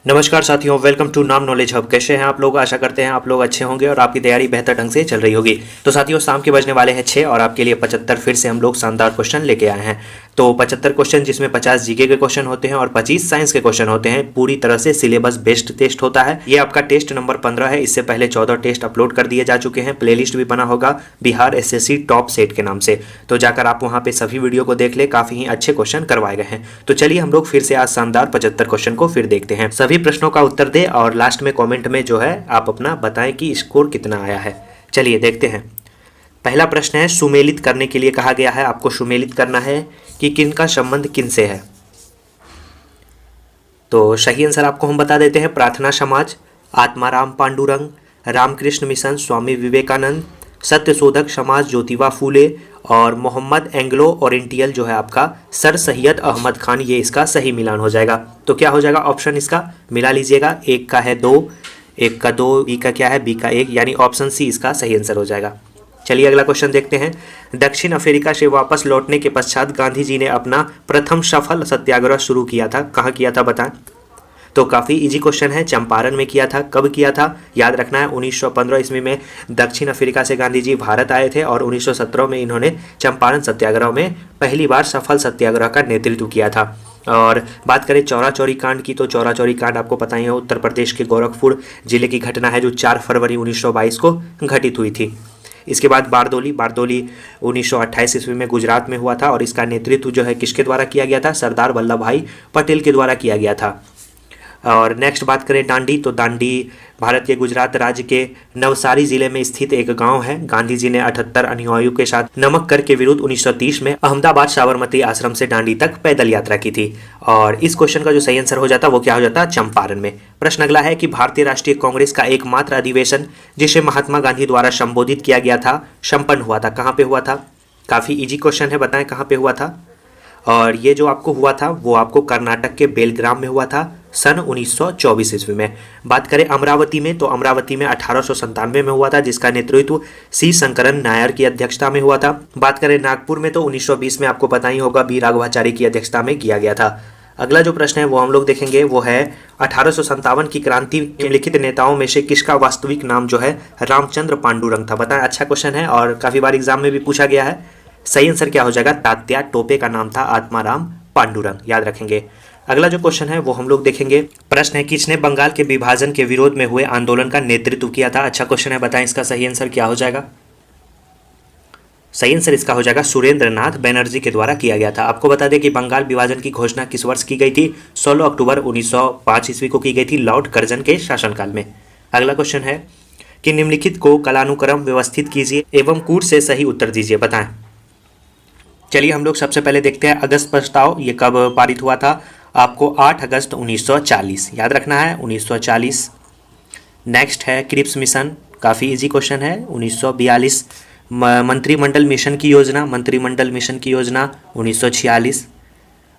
नमस्कार साथियों, welcome to नाम नॉलेज हब। कैसे हैं आप लोग? आशा करते हैं आप लोग अच्छे होंगे और आपकी तैयारी बेहतर ढंग से चल रही होगी। तो साथियों, शाम के बजने वाले हैं 6 और आपके लिए 75 फिर से हम लोग शानदार क्वेश्चन लेके आए हैं। तो 75 क्वेश्चन, जिसमें 50 जीके के क्वेश्चन होते हैं और 25 साइंस के क्वेश्चन होते हैं। पूरी तरह से सिलेबस बेस्ड टेस्ट होता है। ये आपका टेस्ट नंबर 15 है। इससे पहले 14 टेस्ट अपलोड कर दिए जा चुके हैं। प्लेलिस्ट भी बना होगा बिहार एसएससी टॉप सेट के नाम से, तो जाकर आप वहाँ पे सभी वीडियो को देख ले। काफी ही अच्छे क्वेश्चन करवाए गए हैं। तो चलिए हम लोग फिर से आज शानदार 75 क्वेश्चन को फिर देखते हैं। सभी प्रश्नों का उत्तर दे और लास्ट में कमेंट में जो है आप अपना बताएं कि स्कोर कितना आया है। चलिए देखते हैं। पहला प्रश्न है, सुमेलित करने के लिए कहा गया है। आपको सुमेलित करना है कि किन का संबंध किन से है। तो सही आंसर आपको हम बता देते हैं। प्रार्थना समाज, आत्माराम पांडुरंग, रामकृष्ण मिशन स्वामी विवेकानंद, सत्यशोधक समाज ज्योतिबा फूले और मोहम्मद एंग्लो ओरिएंटल जो है आपका सर सैयद अहमद खान। ये इसका सही मिलान हो जाएगा। तो क्या हो जाएगा ऑप्शन इसका? मिला लीजिएगा। एक का है 2, एक का 2, बी का क्या है? बी का 1, यानी ऑप्शन सी इसका सही आंसर हो जाएगा। चलिए अगला क्वेश्चन देखते हैं। दक्षिण अफ्रीका से वापस लौटने के पश्चात गांधी जी ने अपना प्रथम सफल सत्याग्रह शुरू किया था। कहाँ किया था बताएं? तो काफ़ी इजी क्वेश्चन है। चंपारण में किया था। कब किया था? याद रखना है 1915 ईस्वी में दक्षिण अफ्रीका से गांधी जी भारत आए थे और 1917 में इन्होंने चंपारण सत्याग्रह में पहली बार सफल सत्याग्रह का नेतृत्व किया था। और बात करें चौरा चौरी कांड की, तो चौरा चौरी कांड आपको पता ही है, उत्तर प्रदेश के गोरखपुर जिले की घटना है जो 4 फरवरी 1922 को घटित हुई थी। इसके बाद बारदोली 1928 ईस्वी में गुजरात में हुआ था और इसका नेतृत्व जो है किसके द्वारा किया गया था? सरदार वल्लभ भाई पटेल के द्वारा किया गया था। और नेक्स्ट बात करें दांडी, तो दांडी भारत के गुजरात राज्य के नवसारी जिले में स्थित एक गांव है। गांधी जी ने 78 अनुयायियों के साथ नमक कर के विरुद्ध 1930 में अहमदाबाद साबरमती आश्रम से दांडी तक पैदल यात्रा की थी। और इस क्वेश्चन का जो सही आंसर हो जाता वो क्या हो जाता? चंपारण में। प्रश्न अगला है कि भारतीय राष्ट्रीय कांग्रेस का एकमात्र अधिवेशन जिसे महात्मा गांधी द्वारा संबोधित किया गया था संपन्न हुआ था। कहाँ पे हुआ था? काफी इजी क्वेश्चन है, बताएं कहाँ पे हुआ था। और ये जो आपको हुआ था वो आपको कर्नाटक के बेलग्राम में हुआ था सन 1924 ईस्वी में। बात करें अमरावती में, तो अमरावती में 1897 में हुआ था, जिसका नेतृत्व सी शंकरन नायर की अध्यक्षता में हुआ था। बात करें नागपुर में, तो 1920 में आपको पता ही होगा बी राघवाचारी की अध्यक्षता में किया गया था। अगला जो प्रश्न है वो हम लोग देखेंगे, वो है 1857 की क्रांति के लिखित नेताओं में से किसका वास्तविक नाम जो है रामचंद्र पांडुरंग था। बताएं, अच्छा क्वेश्चन है और काफी बार एग्जाम में भी पूछा गया है। सही आंसर क्या हो जाएगा? तात्या टोपे का नाम था आत्माराम पांडुरंग, याद रखेंगे। अगला जो क्वेश्चन है वो हम लोग देखेंगे। प्रश्न है, किसने बंगाल के विभाजन के विरोध में हुए आंदोलन का नेतृत्व किया था। अच्छा क्वेश्चन है, बताएं इसका सही आंसर क्या हो जाएगा? सही आंसर इसका हो जाएगा सुरेंद्र नाथ बनर्जी के द्वारा किया गया था। आपको बता दें कि बंगाल विभाजन की घोषणा किस वर्ष की गई थी? 16 अक्टूबर 1905 ईस्वी को की गई थी, लॉर्ड कर्जन के शासनकाल में। अगला क्वेश्चन है कि निम्नलिखित को कालानुक्रम व्यवस्थित कीजिए एवं कूट से सही उत्तर दीजिए, बताएं। चलिए हम लोग सबसे पहले देखते हैं अगस्त प्रस्ताव। ये कब पारित हुआ था? आपको 8 अगस्त 1940, याद रखना है 1940। नेक्स्ट है क्रिप्स मिशन, काफ़ी इजी क्वेश्चन है, 1942। मंत्रिमंडल मिशन की योजना, मंत्रिमंडल मिशन की योजना 1946।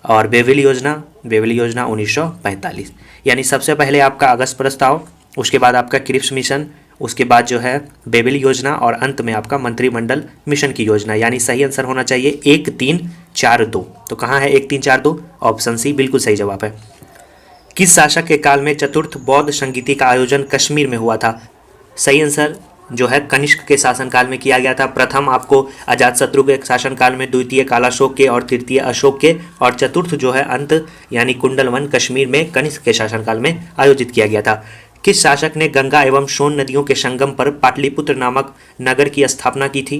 और बेविल योजना 1945। यानी सबसे पहले आपका अगस्त प्रस्ताव, उसके बाद आपका क्रिप्स मिशन, उसके बाद जो है बेबिल योजना और अंत में आपका मंत्रिमंडल मिशन की योजना। यानी सही आंसर होना चाहिए 1, 3, 4, 2। तो कहाँ है 1, 3, 4, 2? ऑप्शन सी बिल्कुल सही जवाब है। किस शासक के काल में चतुर्थ बौद्ध संगीति का आयोजन कश्मीर में हुआ था? सही आंसर जो है कनिष्क के शासनकाल में किया गया था। प्रथम आपको अजातशत्रु के शासनकाल में, द्वितीय कालाशोक के और तृतीय अशोक के, और चतुर्थ जो है अंत यानी कुंडलवन कश्मीर में कनिष्क के शासनकाल में आयोजित किया गया था। किस शासक ने गंगा एवं सोन नदियों के संगम पर पाटलिपुत्र नामक नगर की स्थापना की थी?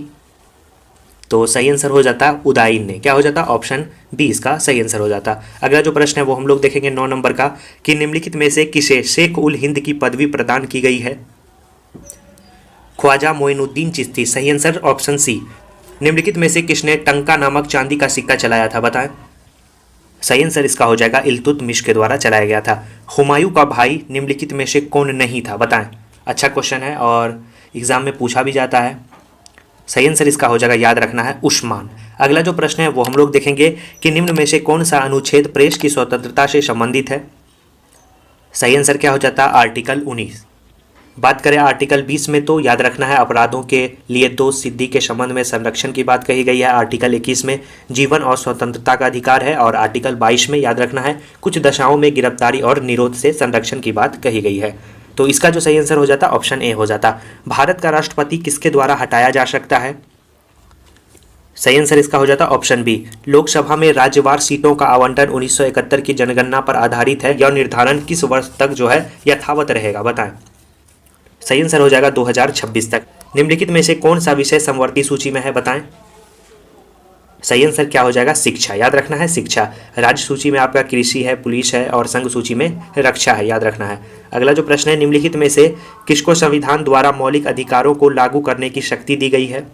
तो सही आंसर हो जाता उदायन ने। क्या हो जाता? ऑप्शन बी इसका सही आंसर हो जाता। अगला जो प्रश्न है वो हम लोग देखेंगे 9 नंबर का, कि निम्नलिखित में से किसे शेख उल हिंद की पदवी प्रदान की गई है? ख्वाजा मोइनुद्दीन चिश्ती। सही आंसर ऑप्शन सी। निम्नलिखित में से किसने टंका नामक चांदी का सिक्का चलाया था? बताएं। सही आंसर इसका हो जाएगा इल्तुतमिश के द्वारा चलाया गया था। हुमायूं का भाई निम्नलिखित में से कौन नहीं था? बताएं। अच्छा क्वेश्चन है और एग्जाम में पूछा भी जाता है। सही आंसर इसका हो जाएगा, याद रखना है, उस्मान। अगला जो प्रश्न है वो हम लोग देखेंगे कि निम्न में से कौन सा अनुच्छेद प्रेस की स्वतंत्रता से संबंधित है? सही आंसर क्या हो जाता? आर्टिकल 19। बात करें आर्टिकल 20 में तो याद रखना है अपराधों के लिए दोष सिद्धि के संबंध में संरक्षण की बात कही गई है। आर्टिकल 21 में जीवन और स्वतंत्रता का अधिकार है और आर्टिकल 22 में याद रखना है कुछ दशाओं में गिरफ्तारी और निरोध से संरक्षण की बात कही गई है। तो इसका जो सही आंसर हो जाता ऑप्शन ए हो जाता। भारत का राष्ट्रपति किसके द्वारा हटाया जा सकता है? सही आंसर इसका हो जाता ऑप्शन बी। लोकसभा में राज्यवार सीटों का आवंटन 1971 की जनगणना पर आधारित है। यह निर्धारण किस वर्ष तक जो है यथावत रहेगा बताएं। सही आंसर हो जाएगा 2026 तक। निम्नलिखित में से कौन सा विषय समवर्ती सूची में है बताएं। सही आंसर क्या हो जाएगा? शिक्षा। याद रखना है शिक्षा। राज्य सूची में आपका कृषि है, पुलिस है और संघ सूची में रक्षा है, याद रखना है। अगला जो प्रश्न है, निम्नलिखित में से किसको संविधान द्वारा मौलिक अधिकारों को लागू करने की शक्ति दी गई है?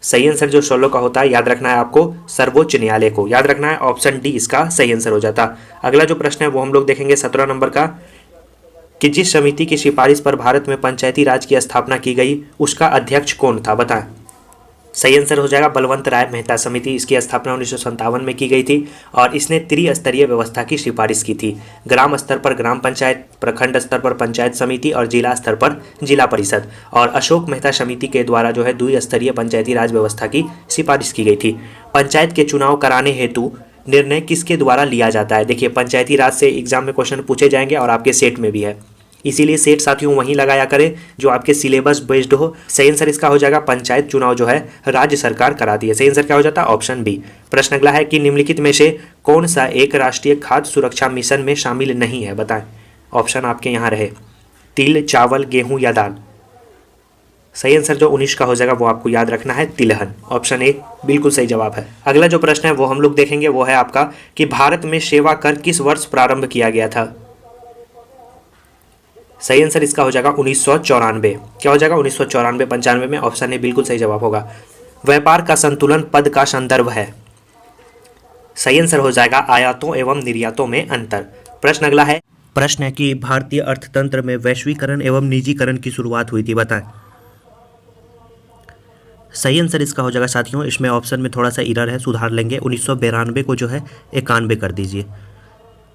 सही आंसर जो 16 का होता है याद रखना है आपको सर्वोच्च न्यायालय को, याद रखना है ऑप्शन डी इसका सही आंसर हो जाता। अगला जो प्रश्न है वो हम लोग देखेंगे 17 नंबर का कि जिस समिति की सिफारिश पर भारत में पंचायती राज की स्थापना की गई उसका अध्यक्ष कौन था बताएं। सही आंसर हो जाएगा बलवंत राय मेहता समिति। इसकी स्थापना 1957 में की गई थी और इसने त्रिस्तरीय व्यवस्था की सिफारिश की थी। ग्राम स्तर पर ग्राम पंचायत, प्रखंड स्तर पर पंचायत समिति और जिला स्तर पर जिला परिषद। और अशोक मेहता समिति के द्वारा जो है द्विस्तरीय पंचायती राज व्यवस्था की सिफारिश की गई थी। पंचायत के चुनाव कराने हेतु निर्णय किसके द्वारा लिया जाता है? देखिए पंचायती राज से एग्जाम में क्वेश्चन पूछे जाएंगे और आपके सेट में भी है, इसीलिए सेट साथियों वहीं लगाया करें जो आपके सिलेबस बेस्ड हो। सही आंसर इसका हो जाएगा पंचायत चुनाव जो है राज्य सरकार कराती है। सही आंसर क्या हो जाता है? Option B. प्रश्न अगला है कि निम्नलिखित में से कौन सा एक राष्ट्रीय खाद्य सुरक्षा मिशन में शामिल नहीं है बताएं। ऑप्शन आपके यहाँ रहे तिल, चावल, गेहूं या दाल। सही आंसर जो 19 का हो जाएगा वो आपको याद रखना है तिलहन। ऑप्शन ए बिल्कुल सही जवाब है। अगला जो प्रश्न है वो हम लोग देखेंगे वो है आपका कि भारत में सेवा कर किस वर्ष प्रारंभ किया गया था? सही आंसर इसका हो जाएगा 1994। क्या हो जाएगा? 1994 95 में। ऑप्शन ए बिल्कुल सही जवाब होगा। व्यापार का संतुलन पद का संदर्भ है। सही आंसर हो जाएगा आयातों एवं निर्यातों में अंतर। प्रश्न अगला है, प्रश्न है कि भारतीय अर्थतंत्र में वैश्वीकरण एवं निजीकरण की शुरुआत हुई थी बताएं। सही आंसर इसका हो जाएगा साथियों, इसमें ऑप्शन में थोड़ा सा एरर है, सुधार लेंगे। 1992 को जो है 91 कर दीजिए।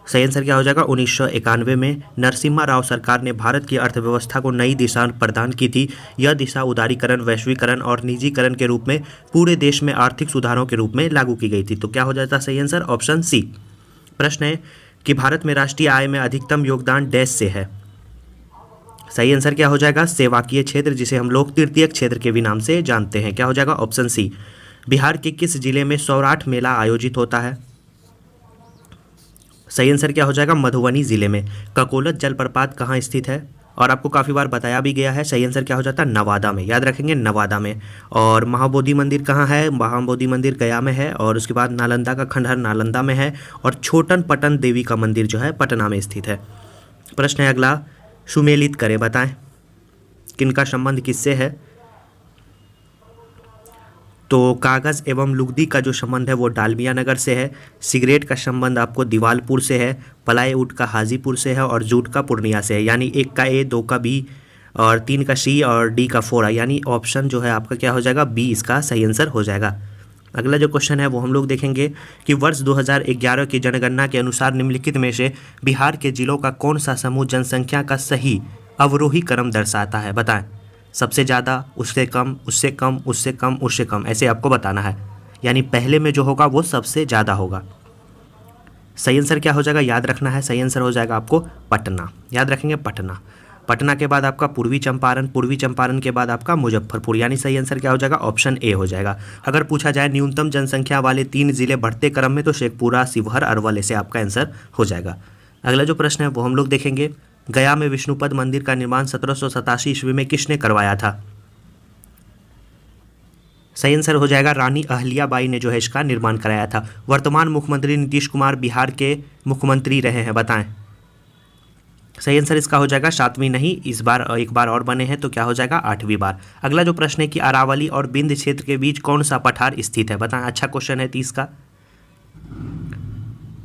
सही आंसर क्या हो जाएगा? 1991 में नरसिम्हा राव सरकार ने भारत की अर्थव्यवस्था को नई दिशा प्रदान की थी। यह दिशा उदारीकरण, वैश्वीकरण और निजीकरण के रूप में पूरे देश में आर्थिक सुधारों के रूप में लागू की गई थी। तो क्या हो जाता सही आंसर? Option C. प्रश्न है कि भारत में राष्ट्रीय आय में अधिकतम योगदान डैश से है। सही आंसर क्या हो जाएगा? सेवाकीय क्षेत्र, जिसे हम लोग तृतीयक क्षेत्र के भी नाम से जानते हैं। क्या हो जाएगा? Option C. बिहार के किस जिले में सौराठ मेला आयोजित होता है? सही आंसर क्या हो जाएगा? मधुबनी जिले में। ककोलत जलप्रपात कहाँ स्थित है? और आपको काफ़ी बार बताया भी गया है। सही आंसर क्या हो जाता है? नवादा में। याद रखेंगे नवादा में। और महाबोधि मंदिर कहाँ है? महाबोधि मंदिर गया में है। और उसके बाद नालंदा का खंडहर नालंदा में है। और छोटन पटन देवी का मंदिर जो है पटना में स्थित है। प्रश्न है अगला, सुमेलित करें बताएं किनका संबंध किससे है? तो कागज़ एवं लुगदी का जो संबंध है वो डालमिया नगर से है। सिगरेट का संबंध आपको दीवालपुर से है। प्लाईवुड का हाजीपुर से है और जूट का पूर्णिया से है। यानी 1 का ए, 2 का बी और 3 का सी और डी का 4 यानी ऑप्शन जो है आपका क्या हो जाएगा? बी इसका सही आंसर हो जाएगा। अगला जो क्वेश्चन है वो हम लोग देखेंगे कि वर्ष 2011 की जनगणना के अनुसार निम्नलिखित में से बिहार के जिलों का कौन सा समूह जनसंख्या का सही अवरोही क्रम दर्शाता है बताएं। सबसे ज़्यादा, उससे कम, उससे कम, उससे कम, उससे कम, ऐसे आपको बताना है। यानी पहले में जो होगा वो सबसे ज़्यादा होगा। सही आंसर क्या हो जाएगा? याद रखना है सही आंसर हो जाएगा आपको पटना। याद रखेंगे पटना। पटना के बाद आपका पूर्वी चंपारण, पूर्वी चंपारण के बाद आपका मुजफ्फरपुर। यानी सही आंसर क्या हो जाएगा? ऑप्शन ए हो जाएगा। अगर पूछा जाए न्यूनतम जनसंख्या वाले 3 जिले बढ़ते क्रम में तो शेखपुरा, शिवहर, अरवल ऐसे आपका आंसर हो जाएगा। अगला जो प्रश्न है वो हम लोग देखेंगे, गया में विष्णुपद मंदिर का निर्माण 1787 ईस्वी में किसने करवाया था? सही आंसर हो जाएगा रानी अहल्याबाई ने जो है इसका निर्माण कराया था। वर्तमान मुख्यमंत्री नीतीश कुमार बिहार के मुख्यमंत्री रहे हैं बताएं। सही आंसर इसका हो जाएगा 7वीं नहीं, इस बार एक बार और बने हैं तो क्या हो जाएगा? 8वीं बार। अगला जो प्रश्न है कि अरावली और बिंद क्षेत्र के बीच कौन सा पठार स्थित है बताएं। अच्छा क्वेश्चन है 30 का।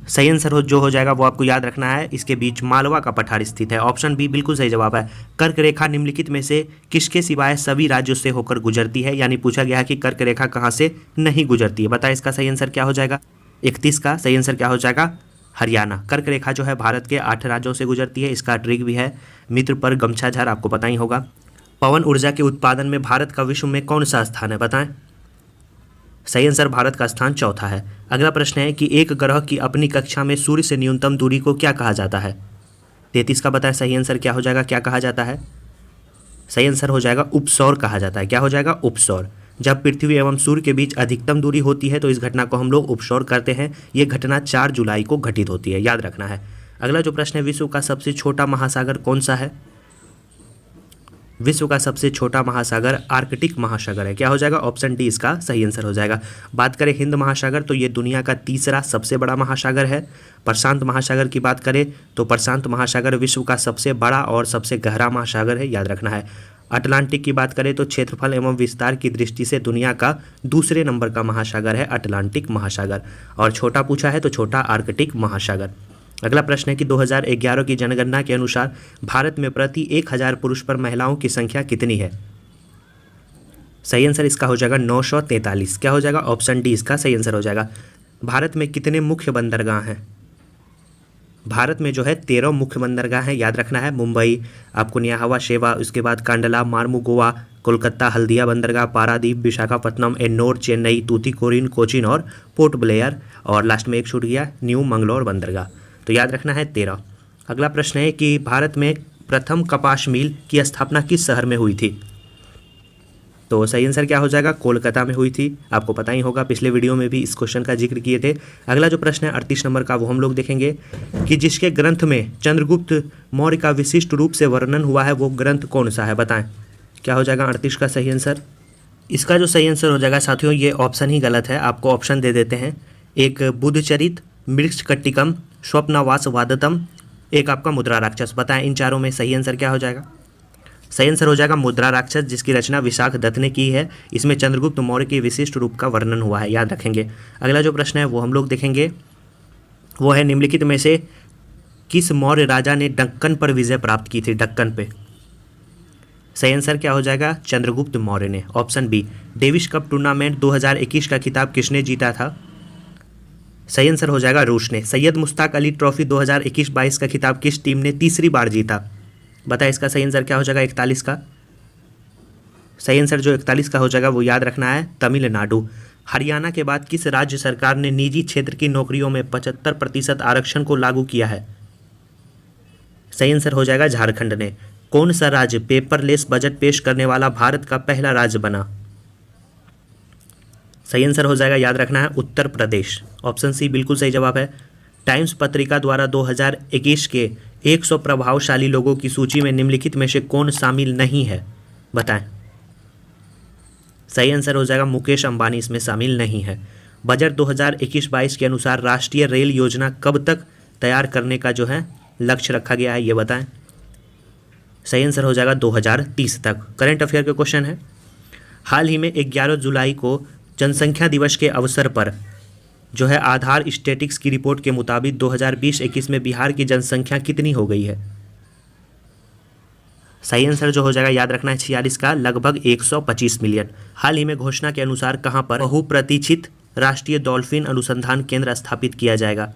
सही आंसर जो हो जाएगा वो आपको याद रखना है, इसके बीच मालवा का पठार स्थित है। ऑप्शन बी बिल्कुल सही जवाब है। कर्क रेखा निम्नलिखित में से किसके सिवाय सभी राज्यों से होकर गुजरती है? यानी पूछा गया है कि कर्क रेखा कहाँ से नहीं गुजरती है, बताएं इसका सही आंसर क्या हो जाएगा? 31 का सही आंसर क्या हो जाएगा? हरियाणा। कर्क रेखा जो है भारत के 8 राज्यों से गुजरती है, इसका ट्रिक भी है मित्र पर गमछा झार, आपको पता ही होगा। पवन ऊर्जा के उत्पादन में भारत का विश्व में कौन सा स्थान है, बताएं। सही आंसर भारत का स्थान चौथा है। अगला प्रश्न है कि एक ग्रह की अपनी कक्षा में सूर्य से न्यूनतम दूरी को क्या कहा जाता है। 33 का बताएं सही आंसर क्या हो जाएगा, क्या कहा जाता है। सही आंसर हो जाएगा उपसौर कहा जाता है। क्या हो जाएगा, उपसौर। जब पृथ्वी एवं सूर्य के बीच अधिकतम दूरी होती है तो इस घटना को हम लोग उपसौर करते हैं। ये घटना 4 जुलाई को घटित होती है, याद रखना है। अगला जो प्रश्न है, विश्व का सबसे छोटा महासागर कौन सा है। विश्व का सबसे छोटा महासागर आर्कटिक महासागर है। क्या हो जाएगा, ऑप्शन डी इसका सही आंसर हो जाएगा। बात करें हिंद महासागर तो ये दुनिया का तीसरा सबसे बड़ा महासागर है। प्रशांत महासागर की बात करें तो प्रशांत महासागर विश्व का सबसे बड़ा और सबसे गहरा महासागर है, याद रखना है। अटलांटिक की बात करें तो क्षेत्रफल एवं विस्तार की दृष्टि से दुनिया का दूसरे नंबर का महासागर है अटलांटिक महासागर, और छोटा पूछा है तो छोटा आर्कटिक महासागर। अगला प्रश्न है कि 2011 की जनगणना के अनुसार भारत में प्रति 1000 पुरुष पर महिलाओं की संख्या कितनी है। सही आंसर इसका हो जाएगा 943। क्या हो जाएगा, ऑप्शन डी इसका सही आंसर हो जाएगा। भारत में कितने मुख्य बंदरगाह हैं। भारत में जो है 13 मुख्य बंदरगाह हैं, याद रखना है। मुंबई, आपको नियाहवा शेवा, उसके बाद कांडला, मार्मू गोवा, कोलकाता हल्दिया बंदरगाह, पारादीप, विशाखापट्टनम, एन्नोर, चेन्नई, तूतीकोरिन, कोचीन और पोर्ट ब्लेयर, और लास्ट में एक छूट गया न्यू मंगलोर बंदरगाह। तो याद रखना है 13। अगला प्रश्न है कि भारत में प्रथम कपास मिल की स्थापना किस शहर में हुई थी। तो सही आंसर क्या हो जाएगा, कोलकाता में हुई थी। आपको पता ही होगा, पिछले वीडियो में भी इस क्वेश्चन का जिक्र किए थे। अगला जो प्रश्न है 38 नंबर का, वो हम लोग देखेंगे कि जिसके ग्रंथ में चंद्रगुप्त मौर्य का विशिष्ट रूप से वर्णन हुआ है वो ग्रंथ कौन सा है, बताएं। क्या हो जाएगा 38 का सही आंसर। इसका जो सही आंसर हो जाएगा साथियों, ये ऑप्शन ही गलत है, आपको ऑप्शन दे देते हैं। एक बुद्धचरित, मृक्षकट्टिकम, स्वप्नावास वादतम, एक आपका मुद्रा राक्षस। बताएं इन चारों में सही आंसर क्या हो जाएगा। सही आंसर हो जाएगा मुद्रा राक्षस, जिसकी रचना विशाख दत्त ने की है। इसमें चंद्रगुप्त मौर्य के विशिष्ट रूप का वर्णन हुआ है, याद रखेंगे। अगला जो प्रश्न है वो हम लोग देखेंगे, वो है निम्नलिखित में से किस मौर्य राजा ने दक्कन पर विजय प्राप्त की थी। दक्कन पे सही आंसर क्या हो जाएगा, चंद्रगुप्त मौर्य ने। Option B. Davis Cup tournament 2021 का खिताब किसने जीता था। सही आंसर हो जाएगा रूस ने। सैयद मुश्ताक अली ट्रॉफी 2021-22 का खिताब किस टीम ने तीसरी बार जीता। बताए इसका सही आंसर क्या हो जाएगा, 41 का। सही आंसर जो 41 का हो जाएगा वो याद रखना है तमिलनाडु। हरियाणा के बाद किस राज्य सरकार ने निजी क्षेत्र की नौकरियों में 75% आरक्षण को लागू किया है। सही आंसर हो जाएगा झारखंड ने। कौन सा राज्य पेपरलेस बजट पेश करने वाला भारत का पहला राज्य बना। सही आंसर हो जाएगा, याद रखना है उत्तर प्रदेश। ऑप्शन सी बिल्कुल सही जवाब है। टाइम्स पत्रिका द्वारा 2021 के 100 प्रभावशाली लोगों की सूची में निम्नलिखित में से कौन शामिल नहीं है, बताएं। सही आंसर हो जाएगा मुकेश अंबानी इसमें शामिल नहीं है। बजट 2021-22 के अनुसार राष्ट्रीय रेल योजना कब तक तैयार करने का जो है लक्ष्य रखा गया है, ये बताएं। सही आंसर हो जाएगा 2030 तक। करंट अफेयर के क्वेश्चन है। हाल ही में 11 जुलाई को जनसंख्या दिवस के अवसर पर जो है आधार स्टैटिक्स की रिपोर्ट के मुताबिक 2020-21 में बिहार की जनसंख्या कितनी हो गई है। सही आंसर जो हो जाएगा याद रखना है 46 का, लगभग 125 मिलियन। हाल ही में घोषणा के अनुसार कहां पर बहुप्रतीक्षित राष्ट्रीय डॉल्फिन अनुसंधान केंद्र स्थापित किया जाएगा।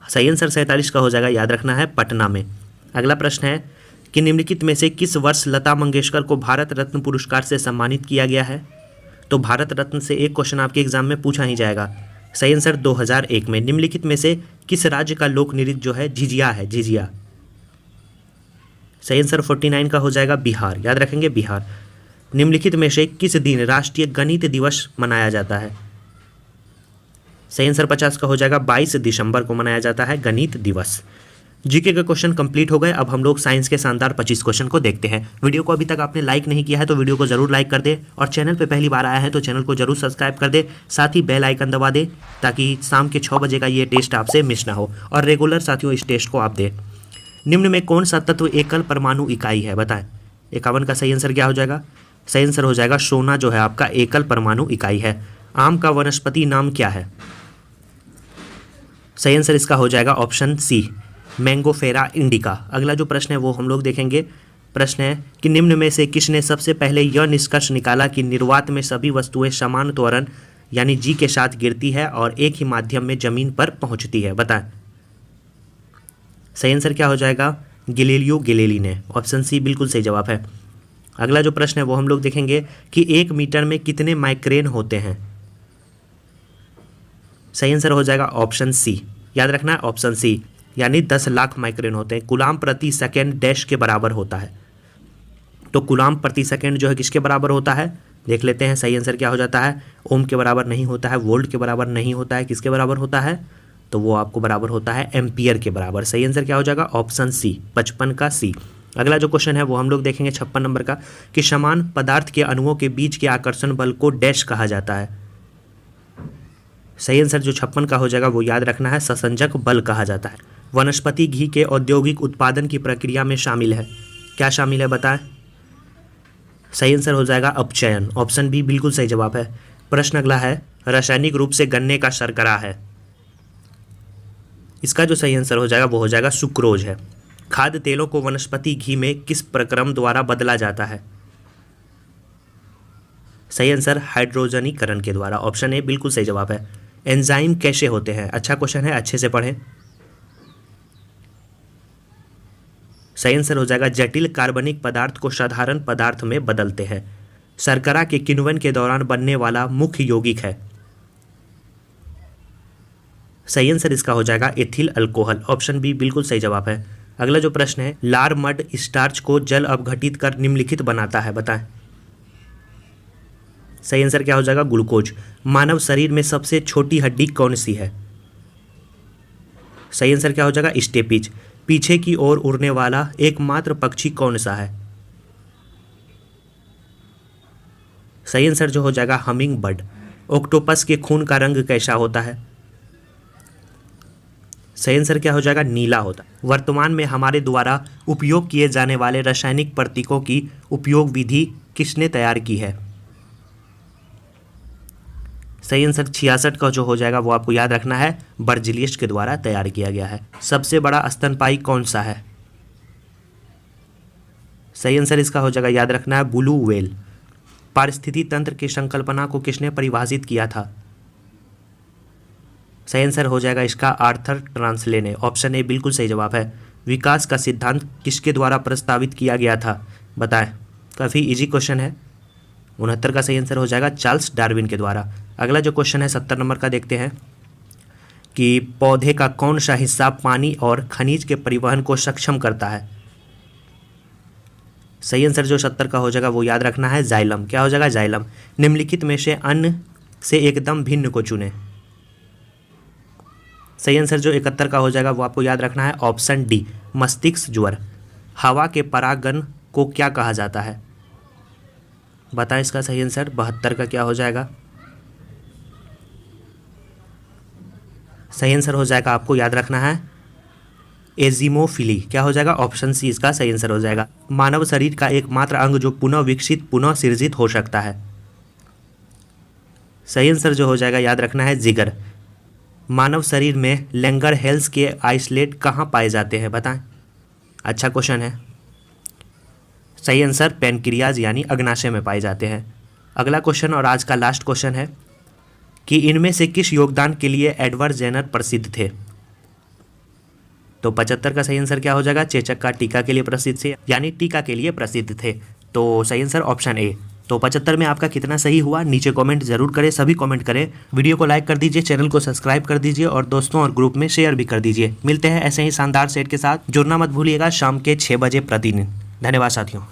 सही आंसर 47 का हो जाएगा, याद रखना है पटना में। अगला प्रश्न है कि निम्नलिखित में से किस वर्ष लता मंगेशकर को भारत रत्न पुरस्कार से सम्मानित किया गया है। तो भारत रत्न से एक क्वेश्चन आपके एग्जाम में पूछा ही जाएगा। सही आंसर 2001 में। निम्नलिखित में से किस राज्य का लोक नृत्य जो है झिझिया है, झिझिया। सही आंसर 49 का हो जाएगा बिहार, याद रखेंगे बिहार। निम्नलिखित में से किस दिन राष्ट्रीय गणित दिवस मनाया जाता है। सही आंसर 50 का हो जाएगा 22 दिसंबर को मनाया जाता है गणित दिवस। जीके के क्वेश्चन कंप्लीट हो गए। अब हम लोग साइंस के शानदार 25 क्वेश्चन को देखते हैं। वीडियो को अभी तक आपने लाइक नहीं किया है तो वीडियो को जरूर लाइक कर दे, और चैनल पे पहली बार आया है तो चैनल को जरूर सब्सक्राइब कर दे, साथ ही बेल आइकन दबा दे ताकि शाम के 6 बजे का ये टेस्ट आपसे मिस ना हो, और रेगुलर साथियों इस टेस्ट को आप दें। निम्न में कौन सा तत्व एकल परमाणु इकाई है, बताएं। 51 का सही आंसर क्या हो जाएगा। सही आंसर हो जाएगा सोना जो है आपका एकल परमाणु इकाई है। आम का वनस्पति नाम क्या है। सही आंसर इसका हो जाएगा ऑप्शन सी, मैंगोफेरा इंडिका। अगला जो प्रश्न है वो हम लोग देखेंगे। प्रश्न है कि निम्न में से किसने सबसे पहले यह निष्कर्ष निकाला कि निर्वात में सभी वस्तुएं समान त्वरण यानी जी के साथ गिरती है और एक ही माध्यम में जमीन पर पहुंचती है? बताएं। सही आंसर क्या हो जाएगा? गैलीलियो गैलीली ने। ऑप्शन सी बिल्कुल सही जवाब है। अगला जो प्रश्न है वो हम लोग देखेंगे कि 1 मीटर में कितने माइक्रेन होते हैं? सही आंसर हो जाएगा ऑप्शन सी। याद रखना है ऑप्शन सी, यानी 10 लाख माइक्रेन होते हैं। कूलाम प्रति सेकेंड डैश के बराबर होता है। तो कूलाम प्रति सेकेंड जो है किसके बराबर होता है? देख लेते हैं। सही आंसर क्या हो जाता है? ओम के बराबर नहीं होता है, वोल्ट के बराबर नहीं होता है, किसके बराबर होता है? तो वो आपको बराबर होता है एम्पियर के बराबर। सही आंसर क्या हो जाएगा? ऑप्शन सी, 55 का सी। अगला जो क्वेश्चन है वो हम लोग देखेंगे 56 नंबर का, कि समान पदार्थ के अणुओं के बीच के आकर्षण बल को डैश कहा जाता है। सही आंसर जो 56 का हो जाएगा वो याद रखना है, ससंजक बल कहा जाता है। वनस्पति घी के औद्योगिक उत्पादन की प्रक्रिया में शामिल है। क्या शामिल है बताएं? सही आंसर हो जाएगा अपचयन। ऑप्शन बी बिल्कुल सही जवाब है। प्रश्न अगला है, रासायनिक रूप से गन्ने का शर्करा है। इसका जो सही आंसर हो जाएगा वो हो जाएगा सुक्रोज है। खाद्य तेलों को वनस्पति घी में किस प्रक्रम द्वारा बदला जाता है? सही आंसर हाइड्रोजनीकरण के द्वारा। ऑप्शन ए बिल्कुल सही जवाब है। एंजाइम कैसे होते हैं? अच्छा क्वेश्चन है, अच्छे से पढ़ें। सही आंसर हो जाएगा जटिल कार्बनिक पदार्थ को साधारण पदार्थ में बदलते हैं। शर्करा के किण्वन के दौरान बनने वाला मुख्य यौगिक है। सही आंसर इसका हो जाएगा एथिल अल्कोहल। ऑप्शन बी बिल्कुल सही जवाब है। अगला जो प्रश्न है, लार मड स्टार्च को जल अपघटित कर निम्नलिखित बनाता है। बताएं। सही आंसर क्या हो जाएगा? ग्लूकोज। मानव शरीर में सबसे छोटी हड्डी कौन सी है? सही आंसर क्या हो जाएगा? स्टेपिज। पीछे की ओर उड़ने वाला एकमात्र पक्षी कौन सा है? सही आंसर जो हो जाएगा हमिंग बर्ड। ऑक्टोपस के खून का रंग कैसा होता है? सही आंसर क्या हो जाएगा? नीला होता है। वर्तमान में हमारे द्वारा उपयोग किए जाने वाले रासायनिक प्रतीकों की उपयोग विधि किसने तैयार की है? सही आंसर 66 का जो हो जाएगा वो आपको याद रखना है, बर्जिलियस के द्वारा तैयार किया गया है। सबसे बड़ा स्तनपायी कौन सा है? सही आंसर इसका हो जाएगा याद रखना है ब्लू व्हेल। पारिस्थितिकी तंत्र की संकल्पना को किसने परिभाषित किया था? सही आंसर हो जाएगा इसका आर्थर ट्रांसले ने। ऑप्शन ए बिल्कुल सही जवाब है। विकास का सिद्धांत किसके द्वारा प्रस्तावित किया गया था? बताएं। काफ़ी इजी क्वेश्चन है। 69 का सही आंसर हो जाएगा चार्ल्स डार्विन के द्वारा। अगला जो क्वेश्चन है 70 नंबर का देखते हैं कि पौधे का कौन सा हिस्सा पानी और खनिज के परिवहन को सक्षम करता है? सही आंसर जो 70 का हो जाएगा वो याद रखना है जाइलम। क्या हो जाएगा? जाइलम। निम्नलिखित में से अन्य से एकदम भिन्न को चुने। सही आंसर जो 71 का हो जाएगा वो आपको याद रखना है ऑप्शन डी, मस्तिष्क ज्वर। हवा के परागण को क्या कहा जाता है? बताएं इसका सही आंसर। 72 का क्या हो जाएगा? सही आंसर हो जाएगा आपको याद रखना है एजिमोफिली। क्या हो जाएगा? ऑप्शन सी इसका सही आंसर हो जाएगा। मानव शरीर का एकमात्र अंग जो पुनः विकसित पुनः सृजित हो सकता है। सही आंसर जो हो जाएगा याद रखना है जिगर। मानव शरीर में लैंगरहेल्स के आइसोलेट कहाँ पाए जाते हैं? बताएं। अच्छा क्वेश्चन है। सही आंसर पैनक्रियाज यानी अग्नाशय में पाए जाते हैं। अगला क्वेश्चन और आज का लास्ट क्वेश्चन है कि इनमें से किस योगदान के लिए एडवर्ड जेनर प्रसिद्ध थे? तो 75 का सही आंसर क्या हो जाएगा? चेचक का टीका के लिए प्रसिद्ध थे, यानी टीका के लिए प्रसिद्ध थे। तो सही आंसर ऑप्शन ए। तो 75 में आपका कितना सही हुआ नीचे कमेंट जरूर करें, सभी कमेंट करें। वीडियो को लाइक कर दीजिए, चैनल को सब्सक्राइब कर दीजिए और दोस्तों और ग्रुप में शेयर भी कर दीजिए। मिलते हैं ऐसे ही शानदार सेट के साथ। जुड़ना मत भूलिएगा शाम के 6 बजे प्रतिदिन। धन्यवाद साथियों।